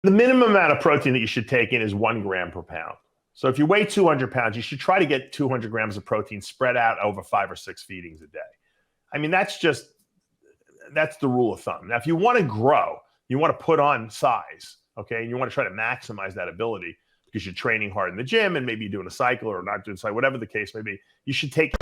The minimum amount of protein that you should take in is 1 gram per pound. So if you weigh 200 pounds, you should try to get 200 grams of protein spread out over 5 or 6 feedings a day. I mean, that's the rule of thumb. Now, if you want to grow, you want to put on size, okay, and you want to try to maximize that ability because you're training hard in the gym and maybe you're doing a cycle or not doing a cycle, whatever the case may be, you should take.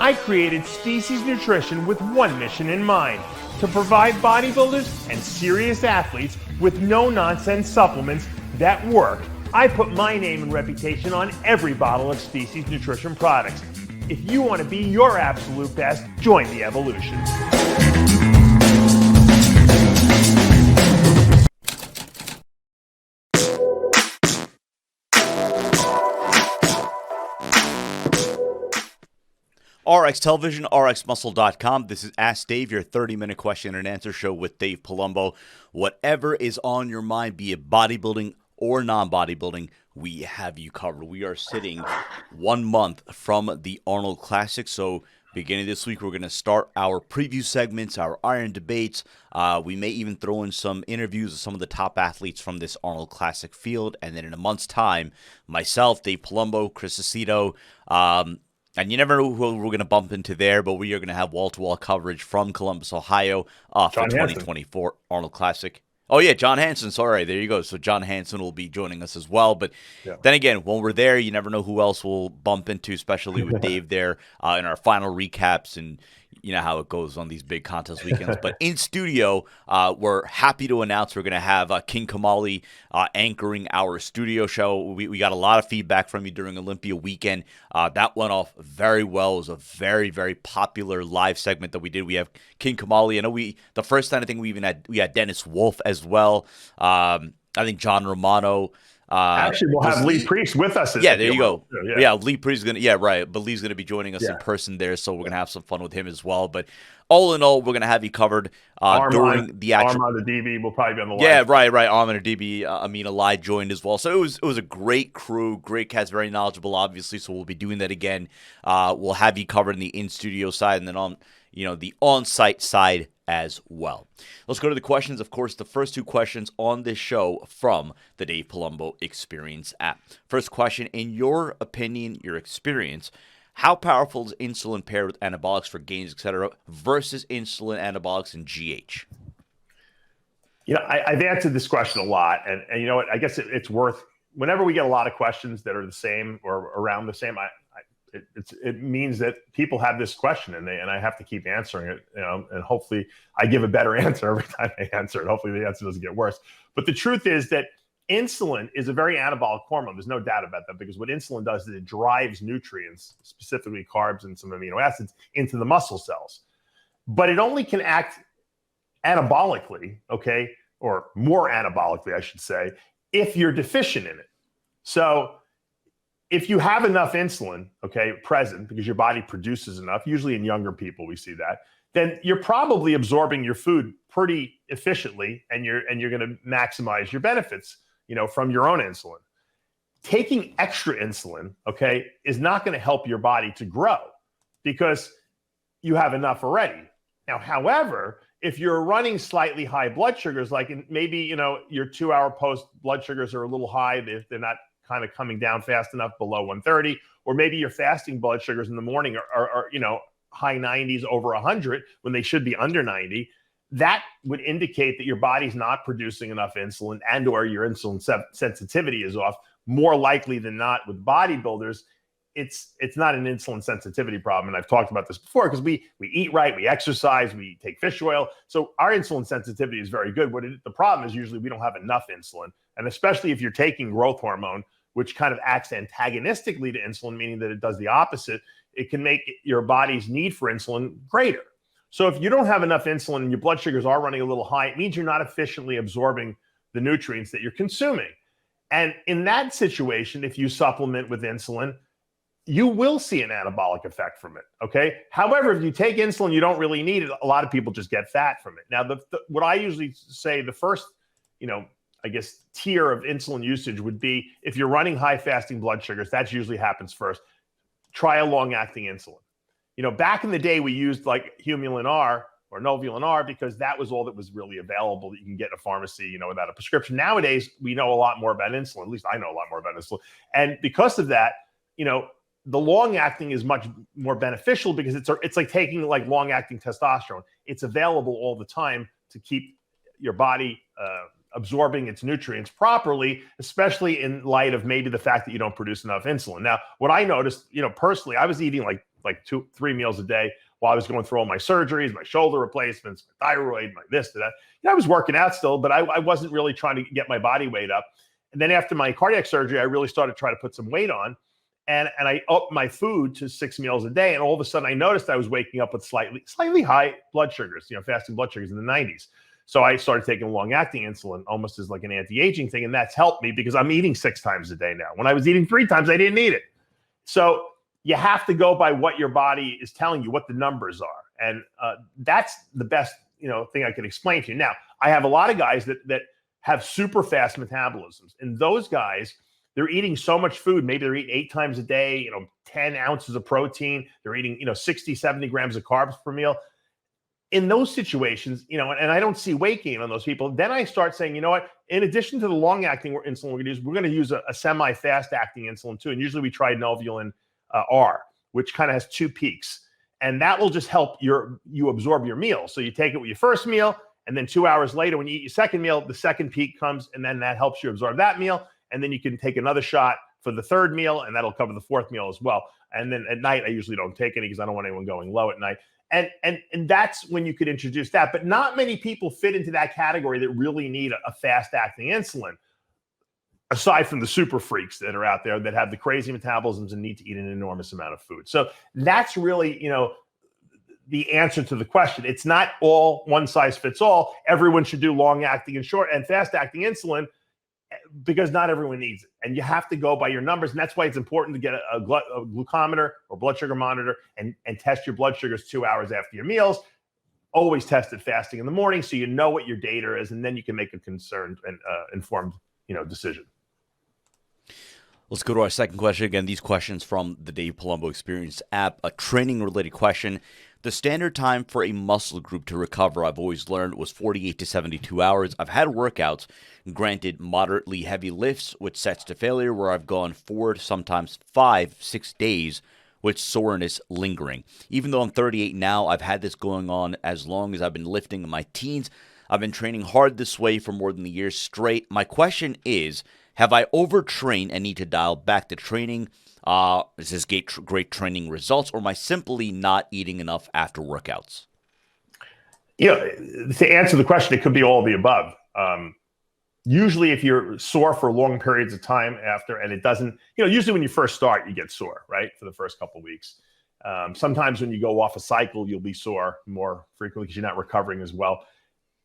I created Species Nutrition with one mission in mind: to provide bodybuilders and serious athletes with no-nonsense supplements that work. I put my name and reputation on every bottle of Species Nutrition products. If you want to be your absolute best, join the evolution. RX Television, RxMuscle.com. This is Ask Dave, your 30-minute question and answer show with Dave Palumbo. Whatever is on your mind, be it bodybuilding or non-bodybuilding, we have you covered. We are sitting 1 month from the Arnold Classic, so beginning this week, we're going to start our preview segments, our iron debates. We may even throw in some interviews with some of the top athletes from this Arnold Classic field, and then in a month's time, myself, Dave Palumbo, Chris Aceto, and you never know who we're going to bump into there, but we are going to have wall-to-wall coverage from Columbus, Ohio for 2024 Arnold Classic. Oh, yeah, John Hansen. Sorry, there you go. So John Hansen will be joining us as well. But then again, when we're there, you never know who else we'll bump into, especially with Dave there in our final recaps, and you know how it goes on these big contest weekends. But in studio, we're happy to announce we're going to have King Kamali anchoring our studio show. We got a lot of feedback from you during Olympia weekend. That went off very well. It was a very, very popular live segment that we did. We have King Kamali. I know the first time I think we had Dennis Wolf as well. I think John Romano. Actually, we'll have Lee Priest with us. Yeah, there you go. Yeah, Lee Priest is going to, yeah, right. But Lee's going to be joining us in person there, so we're going to have some fun with him as well. But all in all, we're going to have you covered during the actual. Armand the DB will probably be on the line. Yeah, right. Armand the DB, Amina Lai joined as well. So it was a great crew, great cast, very knowledgeable, obviously. So we'll be doing that again. We'll have you covered in the in-studio side and then on the on-site side as well. Let's go to the questions. Of course, the first two questions on this show from the Dave Palumbo Experience app. First question, in your opinion, your experience, how powerful is insulin paired with anabolics for gains, etc., versus insulin, anabolics, and GH? I've answered this question a lot, and you know what? I guess it's worth, whenever we get a lot of questions that are the same or around the same, it means that people have this question and I have to keep answering it, and hopefully I give a better answer every time I answer it. Hopefully the answer doesn't get worse. But the truth is that insulin is a very anabolic hormone. There's no doubt about that, because what insulin does is it drives nutrients, specifically carbs and some amino acids, into the muscle cells. But it only can act anabolically, okay, or more anabolically, I should say, if you're deficient in it. So if you have enough insulin, okay, present, because your body produces enough, usually in younger people we see that, then you're probably absorbing your food pretty efficiently, and you're going to maximize your benefits, from your own insulin. Taking extra insulin, okay, is not going to help your body to grow because you have enough already. Now, however, if you're running slightly high blood sugars, like maybe, your 2-hour post blood sugars are a little high, they're not kind of coming down fast enough below 130, or maybe your fasting blood sugars in the morning are high 90s over 100 when they should be under 90, that would indicate that your body's not producing enough insulin, and or your insulin sensitivity is off. More likely than not with bodybuilders, it's not an insulin sensitivity problem. And I've talked about this before, because we eat right, we exercise, we take fish oil. So our insulin sensitivity is very good. The problem is usually we don't have enough insulin. And especially if you're taking growth hormone, which kind of acts antagonistically to insulin, meaning that it does the opposite. it can make your body's need for insulin greater. So if you don't have enough insulin and your blood sugars are running a little high, it means you're not efficiently absorbing the nutrients that you're consuming. And in that situation, if you supplement with insulin, you will see an anabolic effect from it, okay? However, if you take insulin, you don't really need it. A lot of people just get fat from it. Now, what I usually say, the first, I guess, tier of insulin usage would be if you're running high fasting blood sugars, that usually happens first. Try a long-acting insulin. Back in the day, we used like Humulin R or Novulin R because that was all that was really available that you can get in a pharmacy, without a prescription. Nowadays, we know a lot more about insulin. At least I know a lot more about insulin. And because of that, the long-acting is much more beneficial because it's like taking like long-acting testosterone. It's available all the time to keep your body absorbing its nutrients properly, especially in light of maybe the fact that you don't produce enough insulin. Now, what I noticed, personally, I was eating like 2-3 meals a day while I was going through all my surgeries, my shoulder replacements, my thyroid, my this, that. I was working out still, but I wasn't really trying to get my body weight up. And then after my cardiac surgery, I really started trying to put some weight on. And I upped my food to 6 meals a day. And all of a sudden I noticed I was waking up with slightly high blood sugars, fasting blood sugars in the 90s. So I started taking long-acting insulin almost as like an anti-aging thing. And that's helped me because I'm eating 6 times a day now. When I was eating 3 times, I didn't need it. So you have to go by what your body is telling you, what the numbers are. And that's the best, thing I can explain to you. Now, I have a lot of guys that have super fast metabolisms. And those guys, they're eating so much food. Maybe they're eating 8 times a day, 10 ounces of protein. They're eating, 60, 70 grams of carbs per meal. In those situations, and I don't see weight gain on those people. Then I start saying, in addition to the long-acting insulin we're going to use a semi-fast acting insulin too. And usually we try Novulin R, which kind of has 2 peaks. And that will just help you absorb your meal. So you take it with your first meal, and then 2 hours later when you eat your second meal, the second peak comes, and then that helps you absorb that meal. And then you can take another shot for the third meal, and that'll cover the fourth meal as well. And then at night, I usually don't take any because I don't want anyone going low at night. And that's when you could introduce that. But not many people fit into that category that really need a fast-acting insulin, aside from the super freaks that are out there that have the crazy metabolisms and need to eat an enormous amount of food. So that's really, the answer to the question. It's not all one size fits all. Everyone should do long-acting and short and fast-acting insulin, because not everyone needs it. And you have to go by your numbers. And that's why it's important to get a glucometer or blood sugar monitor and test your blood sugars 2 hours after your meals. Always test it fasting in the morning so you know what your data is, and then you can make a concerned and informed decision. Let's go to our second question. Again, these questions from the Dave Palumbo Experience app, a training-related question. The standard time for a muscle group to recover, I've always learned, was 48 to 72 hours. I've had workouts, granted moderately heavy lifts with sets to failure, where I've gone 4, sometimes 5, 6 days with soreness lingering. Even though I'm 38 now, I've had this going on as long as I've been lifting in my teens. I've been training hard this way for more than a year straight. My question is, have I overtrained and need to dial back the training? Is this great training results, or am I simply not eating enough after workouts? To answer the question, it could be all of the above. Usually if you're sore for long periods of time after, and it doesn't, usually when you first start, you get sore, right? For the first couple of weeks. Sometimes when you go off a cycle, you'll be sore more frequently because you're not recovering as well.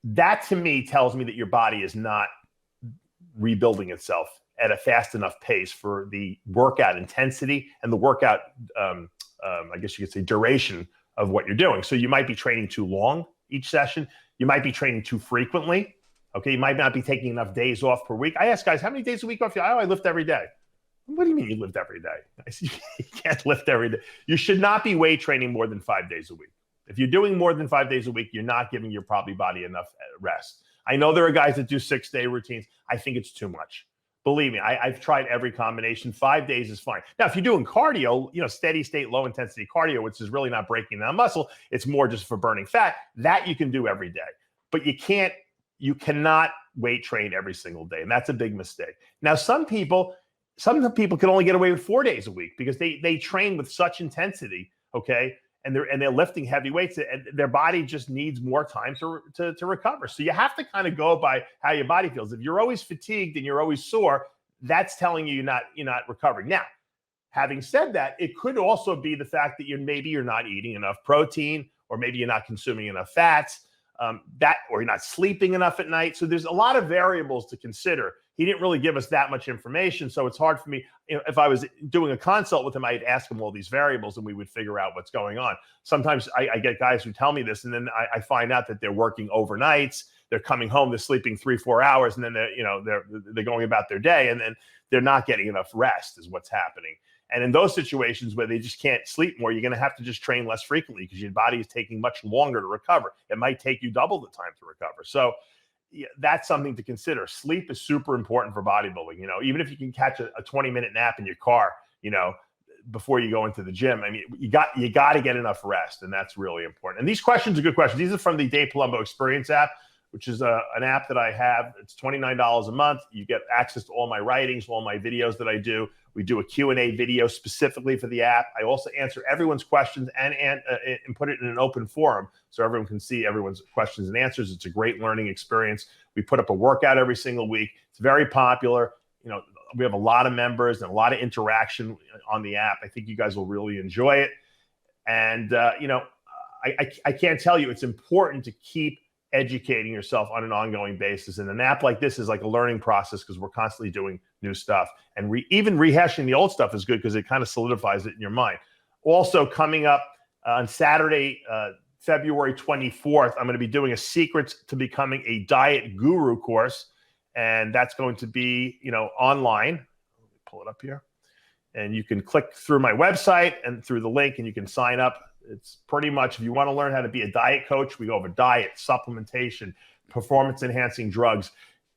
That to me tells me that your body is not rebuilding itself at a fast enough pace for the workout intensity and the workout, I guess you could say, duration of what you're doing. So you might be training too long each session. You might be training too frequently. Okay, you might not be taking enough days off per week. I ask guys, how many days a week off? I lift every day. What do you mean you lift every day? I said, you can't lift every day. You should not be weight training more than 5 days a week. If you're doing more than 5 days a week, you're not giving your probably body enough rest. I know there are guys that do 6-day routines. I think it's too much. Believe me, I've tried every combination. 5 days is fine. Now, if you're doing cardio, steady state, low intensity cardio, which is really not breaking down muscle, it's more just for burning fat, that you can do every day. But you cannot weight train every single day. And that's a big mistake. Now, some people can only get away with 4 days a week because they train with such intensity, okay? And they're lifting heavy weights, and their body just needs more time to recover. So you have to kind of go by how your body feels. If you're always fatigued and you're always sore, that's telling you you're not recovering. Now, having said that, it could also be the fact that maybe you're not eating enough protein, or maybe you're not consuming enough fats, or you're not sleeping enough at night. So there's a lot of variables to consider. He didn't really give us that much information, so it's hard for me. If I was doing a consult with him, I'd ask him all these variables, and we would figure out what's going on. Sometimes I get guys who tell me this, and then I find out that they're working overnights. They're coming home, they're sleeping 3-4 hours, and then they're going about their day, and then they're not getting enough rest is what's happening. And in those situations where they just can't sleep more, you're going to have to just train less frequently because your body is taking much longer to recover. It might take you double the time to recover. So that's something to consider. Sleep is super important for bodybuilding. Even if you can catch a 20-minute nap in your car, before you go into the gym, I mean, you got to get enough rest, and that's really important. And these questions are good questions. These are from the Dave Palumbo Experience app, which is an app that I have. It's $29 a month. You get access to all my writings, all my videos that I do. We do a Q&A video specifically for the app. I also answer everyone's questions and put it in an open forum so everyone can see everyone's questions and answers. It's a great learning experience. We put up a workout every single week. It's very popular. We have a lot of members and a lot of interaction on the app. I think you guys will really enjoy it. And, I can't tell you, it's important to keep educating yourself on an ongoing basis. And an app like this is like a learning process because we're constantly doing new stuff. And even rehashing the old stuff is good because it kind of solidifies it in your mind. Also, coming up on Saturday, February 24th, I'm going to be doing a Secrets to Becoming a Diet Guru course. And that's going to be, online. Let me pull it up here. And you can click through my website and through the link, and you can sign up. It's pretty much, if you want to learn how to be a diet coach, we go over diet, supplementation, performance-enhancing drugs,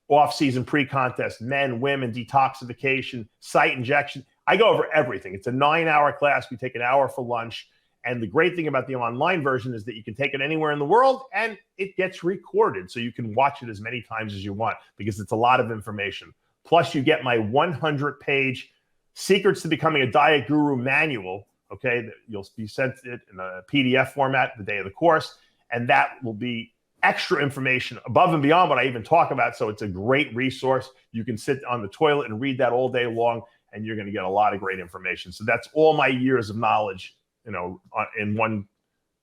off-season pre-contest, men, women, detoxification, site injection. I go over everything. It's a 9-hour class. We take an hour for lunch. And the great thing about the online version is that you can take it anywhere in the world, and it gets recorded. So you can watch it as many times as you want because it's a lot of information. Plus, you get my 100-page Secrets to Becoming a Diet Guru manual. Okay, you'll be sent it in a PDF format the day of the course, and that will be extra information above and beyond what I even talk about. So it's a great resource. You can sit on the toilet and read that all day long, and you're going to get a lot of great information. So that's all my years of knowledge, in one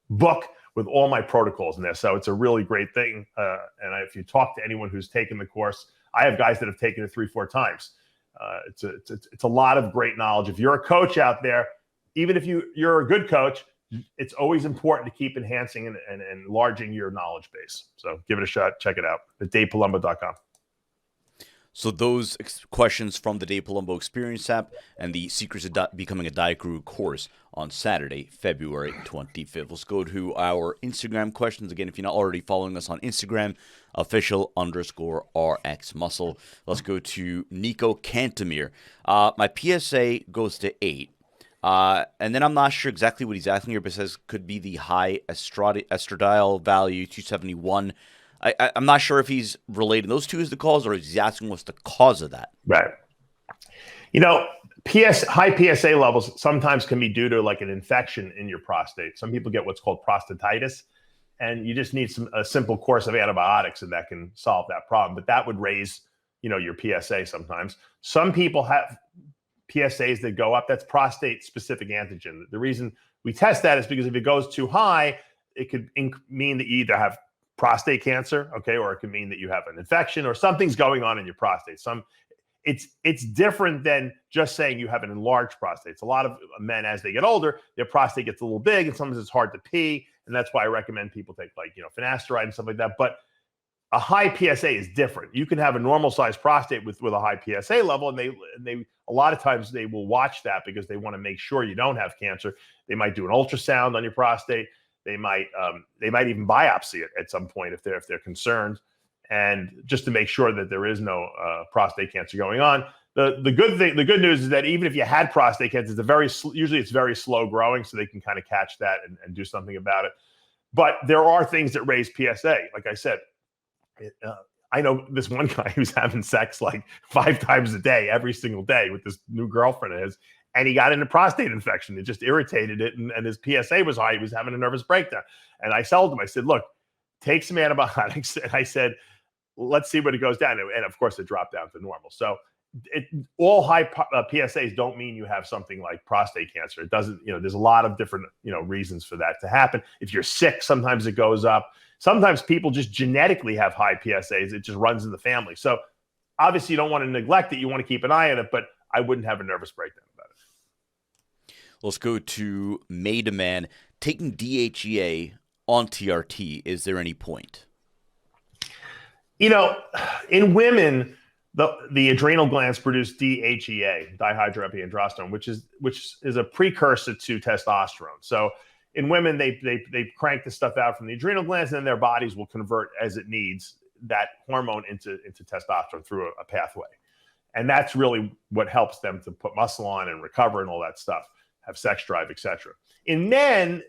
book with all my protocols in there. So it's a really great thing. If you talk to anyone who's taken the course, I have guys that have taken it 3-4 times. It's a lot of great knowledge. If you're a coach out there, even if you're a good coach, it's always important to keep enhancing and enlarging your knowledge base. So give it a shot. Check it out at DavePalumbo.com. So those questions from the Dave Palumbo Experience app and the Secrets of Becoming a Diet Guru course on Saturday, February 25th. Let's go to our Instagram questions. Again, if you're not already following us on Instagram, official_RxMuscle. Let's go to Nico Cantemir. My PSA goes to 8. And then I'm not sure exactly what he's asking here, but says could be the high estradiol value, 271. I'm not sure if he's relating those two as the cause or he's asking what's the cause of that. Right. High PSA levels sometimes can be due to like an infection in your prostate. Some people get what's called prostatitis, and you just need a simple course of antibiotics, and that can solve that problem. But that would raise, your PSA sometimes. Some people have PSAs that go up. That's prostate-specific antigen. The reason we test that is because if it goes too high, it could mean that you either have prostate cancer, okay, or it could mean that you have an infection or something's going on in your prostate. It's different than just saying you have an enlarged prostate. It's a lot of men, as they get older, their prostate gets a little big, and sometimes it's hard to pee, and that's why I recommend people take finasteride and stuff like that. But a high PSA is different. You can have a normal sized prostate with a high PSA level, and they a lot of times they will watch that because they want to make sure you don't have cancer. They might do an ultrasound on your prostate. They might even biopsy it at some point if they're concerned, and just to make sure that there is no prostate cancer going on. The good news is that even if you had prostate cancer, usually it's very slow growing, so they can kind of catch that and do something about it. But there are things that raise PSA. Like I said, I know this one guy who's having sex like 5 times a day, every single day with this new girlfriend of his, and he got into prostate infection. It just irritated it, and his PSA was high. He was having a nervous breakdown. And I told him, I said, look, take some antibiotics. And I said, let's see what it goes down. And of course, it dropped down to normal. So all high PSAs don't mean you have something like prostate cancer. It doesn't, there's a lot of different, reasons for that to happen. If you're sick, sometimes it goes up. Sometimes people just genetically have high PSAs. It just runs in the family. So obviously you don't want to neglect it. You want to keep an eye on it, but I wouldn't have a nervous breakdown about it. Let's go to Made a Man. Taking DHEA on TRT, is there any point? In women, the adrenal glands produce DHEA, dihydroepiandrosterone, which is a precursor to testosterone. So in women, they crank the stuff out from the adrenal glands, and then their bodies will convert as it needs that hormone into testosterone through a pathway. And that's really what helps them to put muscle on and recover and all that stuff, have sex drive, etc. In men,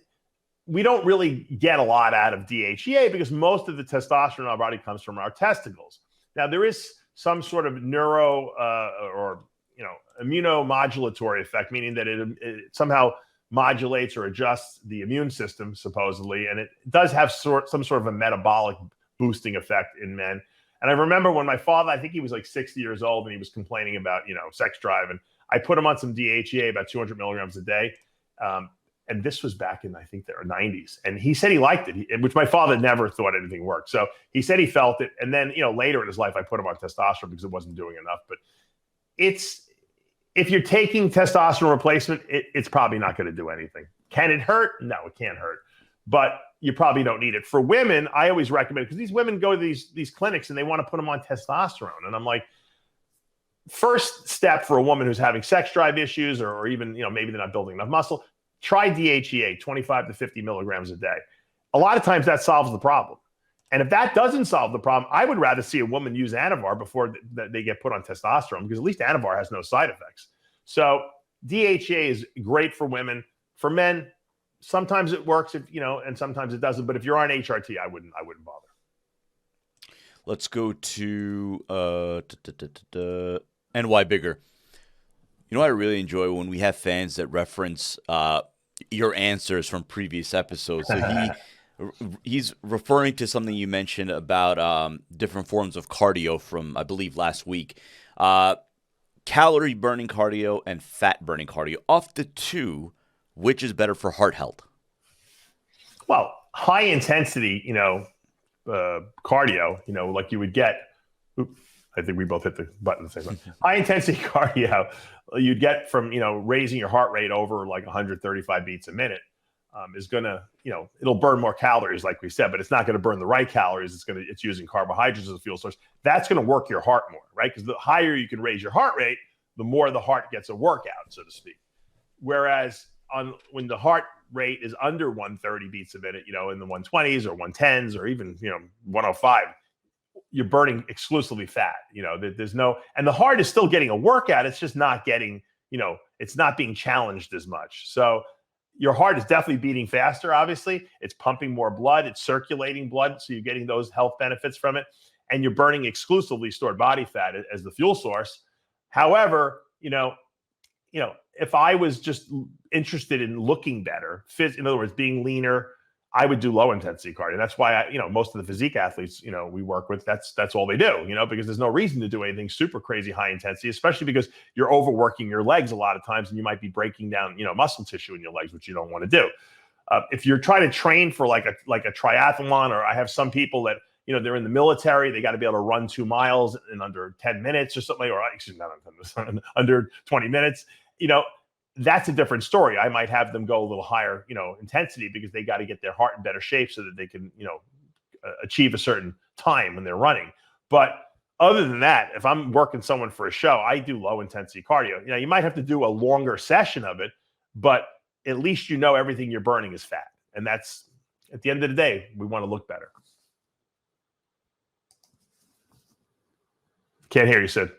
we don't really get a lot out of DHEA because most of the testosterone in our body comes from our testicles. Now, there is some sort of immunomodulatory effect, meaning that it somehow modulates or adjusts the immune system, supposedly, and it does have some sort of a metabolic boosting effect in men. And I remember when my father, I think he was like 60 years old, and he was complaining about, sex drive, and I put him on some DHEA, about 200 milligrams a day. And this was back in, I think, the 90s. And he said he liked it, which my father never thought anything worked. So he said he felt it. And then, later in his life, I put him on testosterone because it wasn't doing enough. But if you're taking testosterone replacement, it's probably not going to do anything. Can it hurt? No, it can't hurt. But you probably don't need it. For women, I always recommend, because these women go to these clinics and they want to put them on testosterone. And I'm like, first step for a woman who's having sex drive issues, or even, maybe they're not building enough muscle, try DHEA, 25 to 50 milligrams a day. A lot of times that solves the problem. And if that doesn't solve the problem, I would rather see a woman use Anavar before they get put on testosterone, because at least Anavar has no side effects. So DHEA is great for women. For men, sometimes it works, and sometimes it doesn't. But if you're on HRT, I wouldn't bother. Let's go to NY Bigger. I really enjoy when we have fans that reference your answers from previous episodes. So he's referring to something you mentioned about different forms of cardio from, I believe, last week. Calorie burning cardio and fat burning cardio. Of the two, which is better for heart health? Well, high intensity, cardio, like you would get. I think we both hit the button at the same time. High intensity cardio you'd get from, raising your heart rate over like 135 beats a minute is going to, it'll burn more calories, like we said, but it's not going to burn the right calories. It's using carbohydrates as a fuel source. That's going to work your heart more, right? Because the higher you can raise your heart rate, the more the heart gets a workout, so to speak. Whereas when the heart rate is under 130 beats a minute, in the 120s or 110s or even, 105, you're burning exclusively fat. There's no, and the heart is still getting a workout. It's just not getting, it's not being challenged as much. So your heart is definitely beating faster. Obviously, it's pumping more blood. It's circulating blood. So you're getting those health benefits from it, and you're burning exclusively stored body fat as the fuel source. However, if I was just interested in looking better, in other words, being leaner, I would do low intensity cardio. That's why most of the physique athletes, we work with, that's all they do, because there's no reason to do anything super crazy high intensity, especially because you're overworking your legs a lot of times, and you might be breaking down, muscle tissue in your legs, which you don't want to do. If you're trying to train for like a triathlon, or I have some people that, they're in the military, they got to be able to run 2 miles in under 10 minutes or something, or excuse me, not under 20 minutes, that's a different story. I might have them go a little higher, intensity, because they got to get their heart in better shape so that they can, achieve a certain time when they're running. But other than that, if I'm working someone for a show, I do low intensity cardio. You might have to do a longer session of it, but at least everything you're burning is fat. And that's, at the end of the day, we want to look better. Can't hear you, Sid.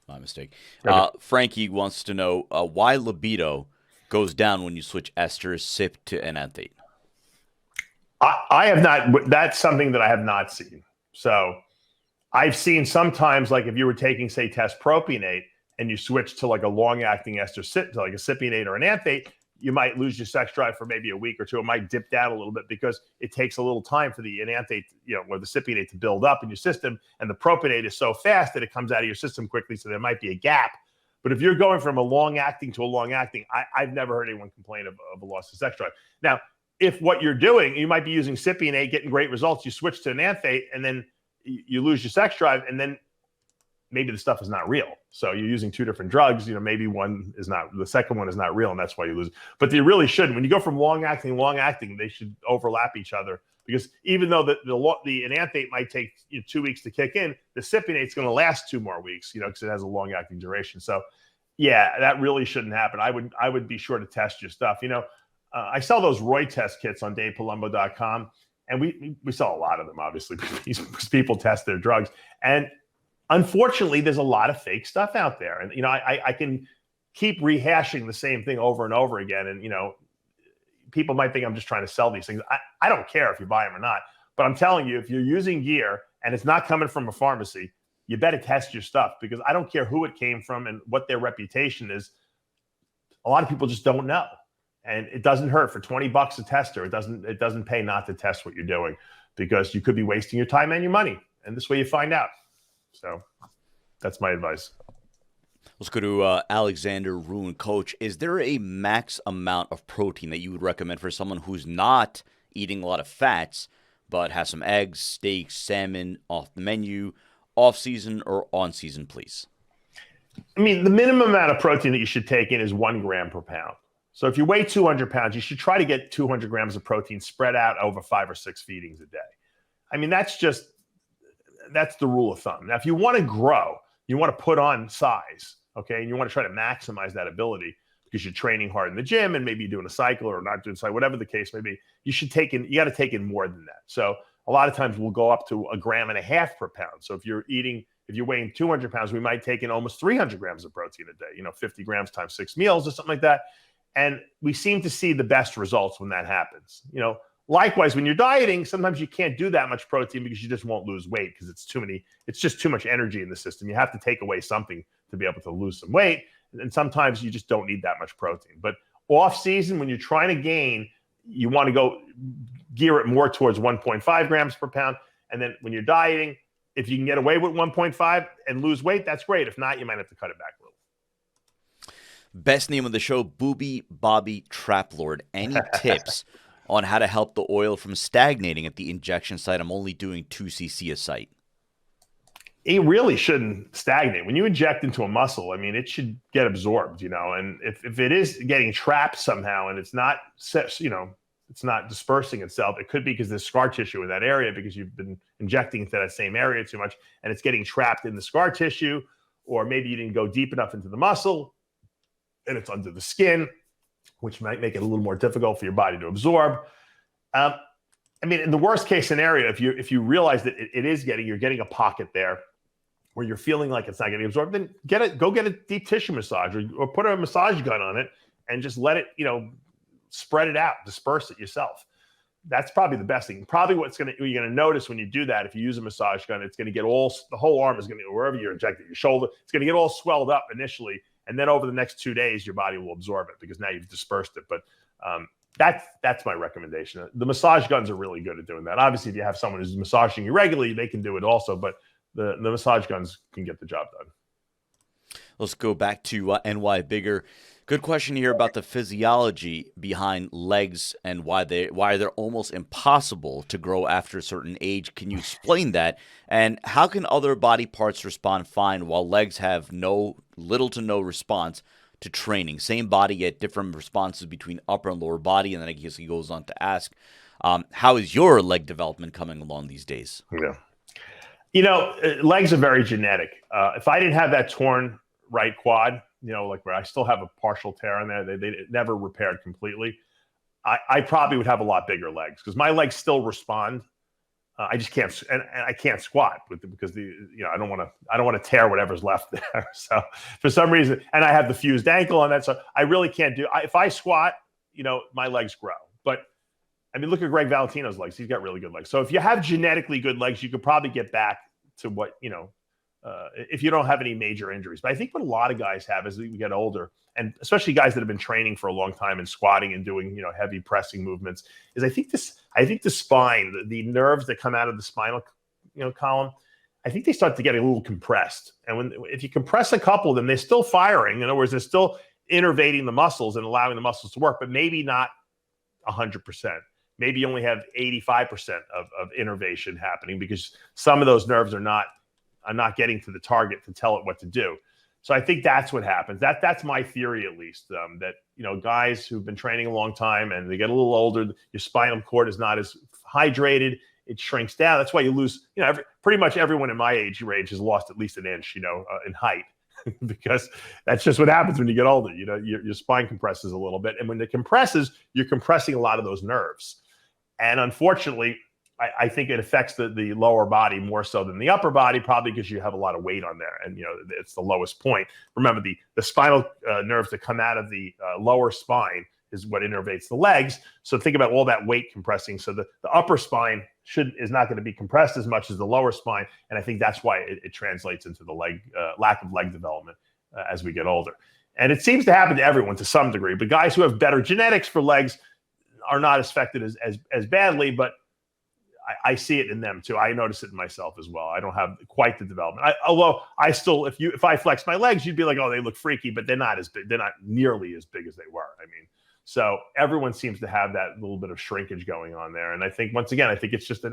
My mistake. Okay. Frankie wants to know why libido goes down when you switch esters, SIP to enanthate. I have not. That's something that I have not seen. So I've seen sometimes, like if you were taking, say, test propionate and you switch to like a long-acting ester SIP, to like a cypionate or enanthate, you might lose your sex drive for maybe a week or two. It might dip down a little bit because it takes a little time for the enanthate, or the cypionate to build up in your system. And the propionate is so fast that it comes out of your system quickly. So there might be a gap. But if you're going from a long-acting to a long-acting, I've never heard anyone complain of a loss of sex drive. Now, if what you're doing, you might be using cypionate, getting great results, you switch to enanthate, and then you lose your sex drive, and then maybe the stuff is not real. So you're using two different drugs, maybe the second one is not real, and that's why you lose it. But they really shouldn't. When you go from long-acting, they should overlap each other, because even though the enanthate might take 2 weeks to kick in, the cypionate's going to last 2 more weeks, because it has a long-acting duration. So yeah, that really shouldn't happen. I would be sure to test your stuff. I sell those Roy test kits on DavePalumbo.com, and we sell a lot of them, obviously, because people test their drugs. And unfortunately, there's a lot of fake stuff out there. And, I can keep rehashing the same thing over and over again. And, people might think I'm just trying to sell these things. I don't care if you buy them or not. But I'm telling you, if you're using gear and it's not coming from a pharmacy, you better test your stuff, because I don't care who it came from and what their reputation is. A lot of people just don't know. And it doesn't hurt for $20 a tester. It doesn't pay not to test what you're doing, because you could be wasting your time and your money. And this way you find out. So that's my advice. Let's go to Alexander Ruin. Coach, is there a max amount of protein that you would recommend for someone who's not eating a lot of fats, but has some eggs, steaks, salmon off the menu, off season or on season, please? I mean, the minimum amount of protein that you should take in is 1 gram per pound. So if you weigh 200 pounds, you should try to get 200 grams of protein spread out over 5 or 6 feedings a day. I mean, that's the rule of thumb. Now, if you want to grow, you want to put on size, okay, and you want to try to maximize that ability because you're training hard in the gym and maybe you're doing a cycle or not doing a cycle, whatever the case may be, you got to take in more than that. So a lot of times we'll go up to 1.5 grams per pound. So if you're weighing 200 pounds, we might take in almost 300 grams of protein a day, 50 grams times 6 meals or something like that. And we seem to see the best results when that happens. Likewise, when you're dieting, sometimes you can't do that much protein because you just won't lose weight, because it's just too much energy in the system. You have to take away something to be able to lose some weight. And sometimes you just don't need that much protein. But off season, when you're trying to gain, you want to go gear it more towards 1.5 grams per pound. And then when you're dieting, if you can get away with 1.5 and lose weight, that's great. If not, you might have to cut it back a little. Best name of the show, Booby Bobby Trap Lord. Any tips on how to help the oil from stagnating at the injection site? I'm only doing 2 cc a site. It really shouldn't stagnate. When you inject into a muscle, I mean, it should get absorbed, and if it is getting trapped somehow and it's not, it's not dispersing itself, it could be because there's scar tissue in that area because you've been injecting into that same area too much and it's getting trapped in the scar tissue, or maybe you didn't go deep enough into the muscle and it's under the skin, which might make it a little more difficult for your body to absorb. I mean, in the worst case scenario, if you realize that you're getting a pocket there where you're feeling like it's not getting absorbed, then go get a deep tissue massage or put a massage gun on it and just let it, spread it out, disperse it yourself. That's probably the best thing. Probably what you're going to notice when you do that, if you use a massage gun, it's going to get the whole arm is going to, wherever you're injecting, your shoulder, it's going to get all swelled up initially. And then over the next 2 days, your body will absorb it because now you've dispersed it. But that's my recommendation. The massage guns are really good at doing that. Obviously, if you have someone who's massaging you regularly, they can do it also. But the massage guns can get the job done. Let's go back to NY Bigger. Good question here about the physiology behind legs and why they're almost impossible to grow after a certain age. Can you explain that? And how can other body parts respond fine while legs have little to no response to training? Same body, yet different responses between upper and lower body. And then I guess he goes on to ask, how is your leg development coming along these days? Yeah. Legs are very genetic. If I didn't have that torn right quad, like where I still have a partial tear in there, they never repaired completely, I probably would have a lot bigger legs because my legs still respond. I just can't, and I can't squat because I don't want to tear whatever's left there. So for some reason, and I have the fused ankle on that, so I really can't do. If I squat, my legs grow. But I mean, look at Greg Valentino's legs; he's got really good legs. So if you have genetically good legs, you could probably get back to what if you don't have any major injuries. But I think what a lot of guys have as we get older, and especially guys that have been training for a long time and squatting and doing, heavy pressing movements, is I think the spine, the nerves that come out of the spinal, column, I think they start to get a little compressed. And if you compress a couple of them, they're still firing. In other words, they're still innervating the muscles and allowing the muscles to work, but maybe not 100%. Maybe you only have 85% of innervation happening because some of those nerves are not getting to the target to tell it what to do. So I think that's what happens. That's my theory, at least, that, guys who've been training a long time and they get a little older, your spinal cord is not as hydrated. It shrinks down. That's why you lose, pretty much everyone in my age range has lost at least an inch, in height, because that's just what happens when you get older. Your spine compresses a little bit. And when it compresses, you're compressing a lot of those nerves. And unfortunately, I think it affects the lower body more so than the upper body, probably because you have a lot of weight on there, and it's the lowest point. Remember, the spinal nerves that come out of the lower spine is what innervates the legs. So think about all that weight compressing. So the upper spine is not going to be compressed as much as the lower spine, and I think that's why it translates into the lack of leg development as we get older. And it seems to happen to everyone to some degree, but guys who have better genetics for legs are not affected as badly, but I see it in them too. I notice it in myself as well. I don't have quite the development. Although I still, if I flex my legs, you'd be like, oh, they look freaky, but they're not as big. They're not nearly as big as they were. So everyone seems to have that little bit of shrinkage going on there. And I think, once again, it's just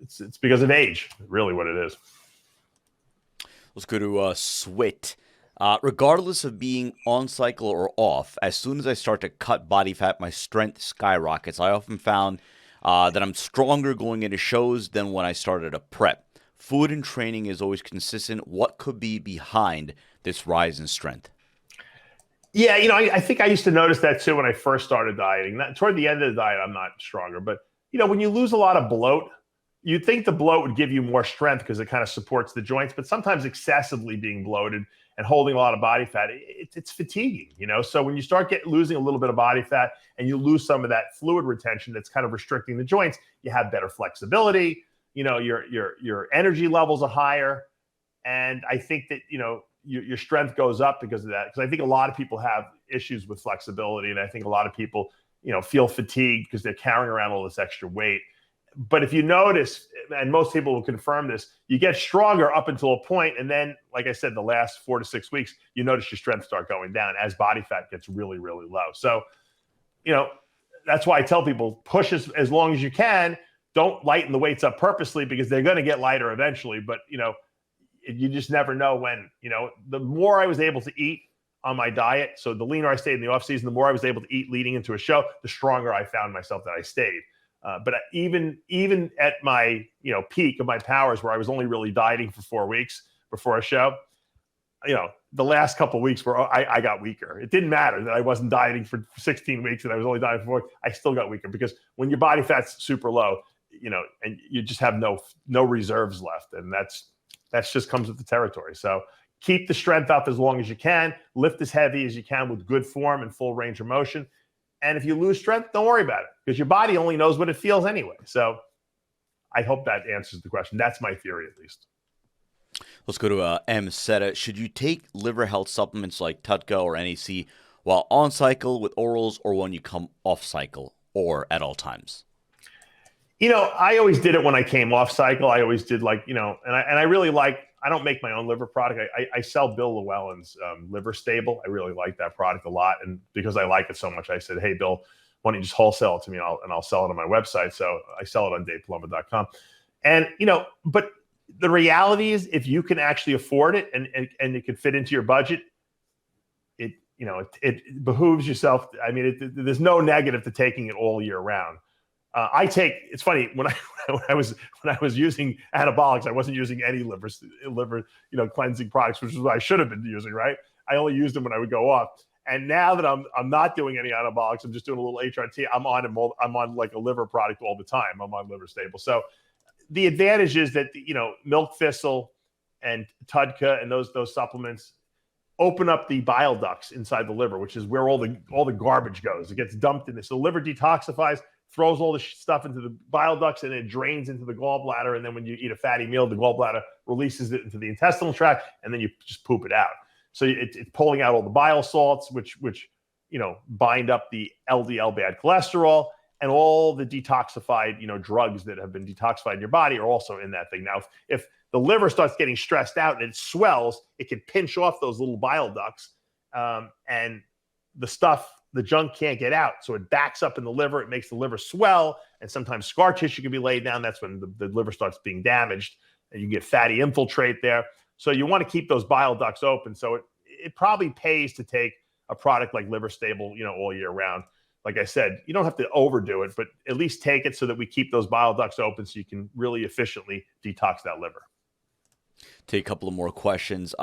it's because of age, really what it is. Let's go to Swit. Regardless of being on cycle or off, as soon as I start to cut body fat, my strength skyrockets. I often found that I'm stronger going into shows than when I started a prep. Food and training is always consistent. What could be behind this rise in strength? Yeah, I think I used to notice that too when I first started dieting. Toward the end of the diet, I'm not stronger. But, when you lose a lot of bloat, you'd think the bloat would give you more strength because it kind of supports the joints. But sometimes excessively being bloated and holding a lot of body fat, it's fatiguing, So when you start losing a little bit of body fat and you lose some of that fluid retention that's kind of restricting the joints, you have better flexibility, your energy levels are higher. And I think that, your strength goes up because of that. Because I think a lot of people have issues with flexibility. And I think a lot of people, feel fatigued because they're carrying around all this extra weight. But if you notice, and most people will confirm this, you get stronger up until a point, and then, like I said, the last 4 to 6 weeks, you notice your strength start going down as body fat gets really, really low. So, that's why I tell people, push as long as you can. Don't lighten the weights up purposely because they're going to get lighter eventually. But, you just never know when. The more I was able to eat on my diet, so the leaner I stayed in the off season, the more I was able to eat leading into a show, the stronger I found myself that I stayed. But even at my peak of my powers, where I was only really dieting for 4 weeks before a show, the last couple of weeks where I got weaker. It didn't matter that I wasn't dieting for 16 weeks and I was only dieting for 4 weeks. I still got weaker because when your body fat's super low, and you just have no reserves left, and that's just comes with the territory. So keep the strength up as long as you can. Lift as heavy as you can with good form and full range of motion. And if you lose strength, don't worry about it because your body only knows what it feels anyway. So I hope that answers the question. That's my theory, at least. Let's go to M. Seta. Should you take liver health supplements like Tudca or NAC while on cycle with orals, or when you come off cycle, or at all times? I always did it when I came off cycle. I always did and I really I don't make my own liver product. I sell Bill Llewellyn's Liver Stable. I really like that product a lot. And because I like it so much, I said, hey, Bill, why don't you just wholesale it to me and I'll sell it on my website. So I sell it on DavePalumbo.com. And, but the reality is if you can actually afford it and it can fit into your budget, it behooves yourself. I mean, there's no negative to taking it all year round. It's funny when I was using anabolics, I wasn't using any liver, cleansing products, which is what I should have been using, right? I only used them when I would go off. And now that I'm not doing any anabolics, I'm just doing a little HRT. I'm on like a liver product all the time. I'm on Liver Stable. So the advantage is that, milk thistle and Tudca and those supplements open up the bile ducts inside the liver, which is where all the garbage goes. It gets dumped in this. So the liver detoxifies, throws all the stuff into the bile ducts, and it drains into the gallbladder. And then when you eat a fatty meal, the gallbladder releases it into the intestinal tract, and then you just poop it out. So it's pulling out all the bile salts, which bind up the LDL bad cholesterol, and all the detoxified, drugs that have been detoxified in your body are also in that thing. Now, if the liver starts getting stressed out and it swells, it can pinch off those little bile ducts, and the junk can't get out. So it backs up in the liver. It makes the liver swell, and sometimes scar tissue can be laid down. That's when the liver starts being damaged, and you get fatty infiltrate there. So you want to keep those bile ducts open. So it probably pays to take a product like Liver Stable, all year round. Like I said, you don't have to overdo it, but at least take it so that we keep those bile ducts open so you can really efficiently detox that liver. Take a couple of more questions.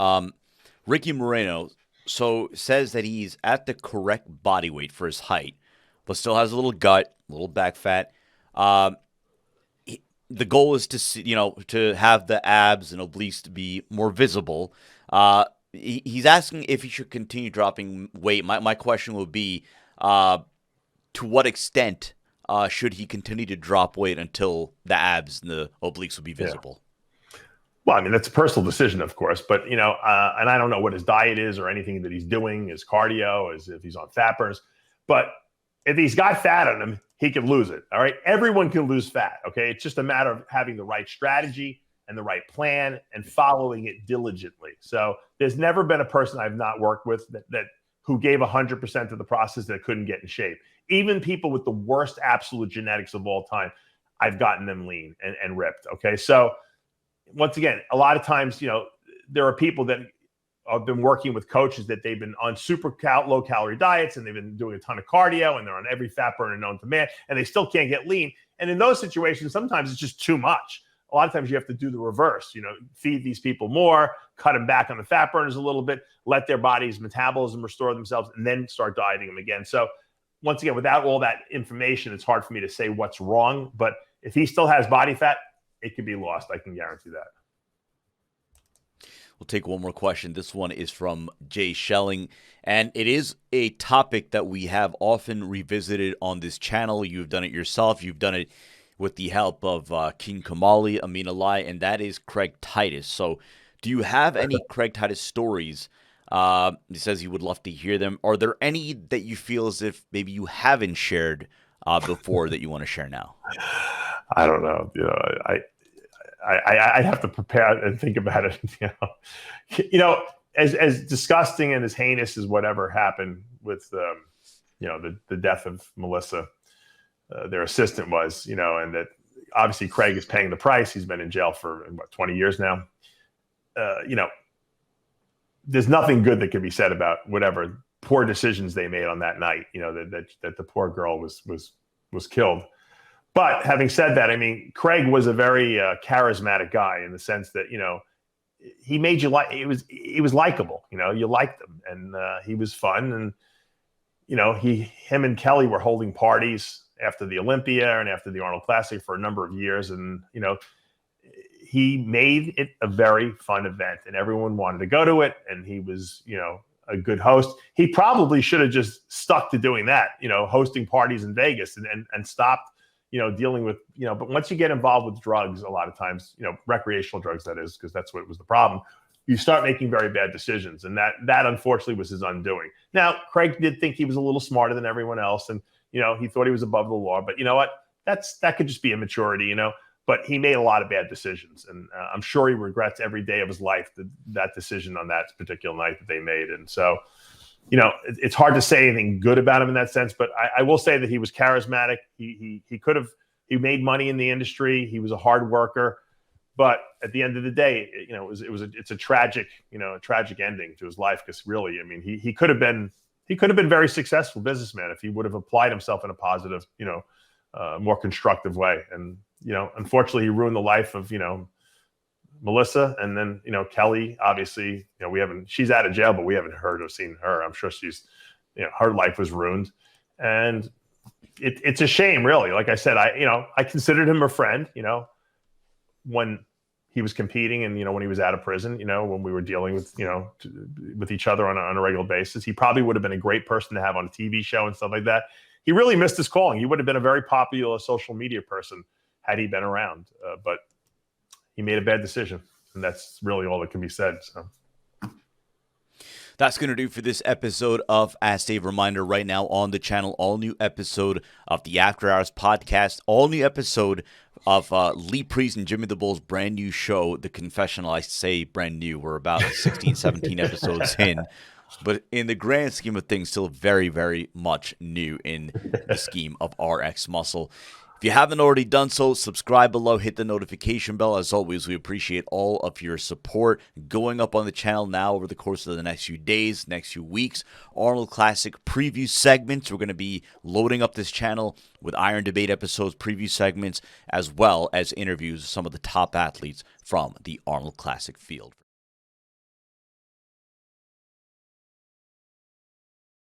Ricky Moreno says that he's at the correct body weight for his height, but still has a little gut, a little back fat. The goal is to see, to have the abs and obliques to be more visible. He's asking if he should continue dropping weight. My question would be, to what extent should he continue to drop weight until the abs and the obliques will be visible? Yeah. Well, I mean, that's a personal decision, of course, but, and I don't know what his diet is or anything that he's doing, his cardio, if he's on fat burners, but if he's got fat on him, he can lose it. All right. Everyone can lose fat. Okay. It's just a matter of having the right strategy and the right plan and following it diligently. So there's never been a person I've not worked with that who gave 100% of the process that couldn't get in shape. Even people with the worst absolute genetics of all time, I've gotten them lean and ripped. Okay. So once again, a lot of times, there are people that have been working with coaches that they've been on super low calorie diets, and they've been doing a ton of cardio, and they're on every fat burner known to man, and they still can't get lean. And in those situations, sometimes it's just too much. A lot of times you have to do the reverse, feed these people more, cut them back on the fat burners a little bit, let their body's metabolism restore themselves, and then start dieting them again. So once again, without all that information, it's hard for me to say what's wrong. But if he still has body fat, it could be lost. I can guarantee that. We'll take one more question. This one is from Jay Schelling, and it is a topic that we have often revisited on this channel. You've done it yourself. You've done it with the help of King Kamali, Amin Alai, and that is Craig Titus. So do you have any Craig Titus stories? He says he would love to hear them. Are there any that you feel as if maybe you haven't shared before that you want to share now? I don't know. I have to prepare and think about it. As disgusting and as heinous as whatever happened with the death of Melissa, their assistant was, and that obviously Craig is paying the price. He's been in jail for 20 years now. There's nothing good that can be said about whatever poor decisions they made on that night. That the poor girl was killed. But having said that, I mean, Craig was a very charismatic guy in the sense that, he made you like, he was likable, you liked him, and he was fun. And, him and Kelly were holding parties after the Olympia and after the Arnold Classic for a number of years. And, he made it a very fun event, and everyone wanted to go to it. And he was, a good host. He probably should have just stuck to doing that, hosting parties in Vegas and stopped, dealing with, but once you get involved with drugs, a lot of times, recreational drugs, that is, because that's what was the problem, you start making very bad decisions. And that unfortunately was his undoing. Now, Craig did think he was a little smarter than everyone else. And, he thought he was above the law, but you know what, that could just be immaturity, but he made a lot of bad decisions. And I'm sure he regrets every day of his life that decision on that particular night that they made. And so, it's hard to say anything good about him in that sense, but I will say that he was charismatic. He made money in the industry. He was a hard worker, but at the end of the day, it's a tragic ending to his life. Because really, I mean, he could have been very successful businessman if he would have applied himself in a positive, more constructive way. And, unfortunately he ruined the life of, Melissa, and then, Kelly, obviously, she's out of jail, but we haven't heard or seen her. I'm sure she's, her life was ruined. And it's a shame, really. Like I said, I considered him a friend, when he was competing and, when he was out of prison, when we were dealing with, with each other on a regular basis. He probably would have been a great person to have on a TV show and stuff like that. he really missed his calling. He would have been a very popular social media person had he been around, but he made a bad decision, and that's really all that can be said. So. That's going to do for this episode of Ask Dave. Reminder right now on the channel, all new episode of the After Hours podcast, all new episode of Lee Priest and Jimmy the Bull's brand new show, The Confessional. I say brand new. We're about 16, 17 episodes in. But in the grand scheme of things, still very, very much new in the scheme of RxMuscle. If you haven't already done so, subscribe below, hit the notification bell. As always, we appreciate all of your support. Going up on the channel now over the course of the next few days, next few weeks, Arnold Classic preview segments. We're going to be loading up this channel with Iron Debate episodes, preview segments, as well as interviews with some of the top athletes from the Arnold Classic field.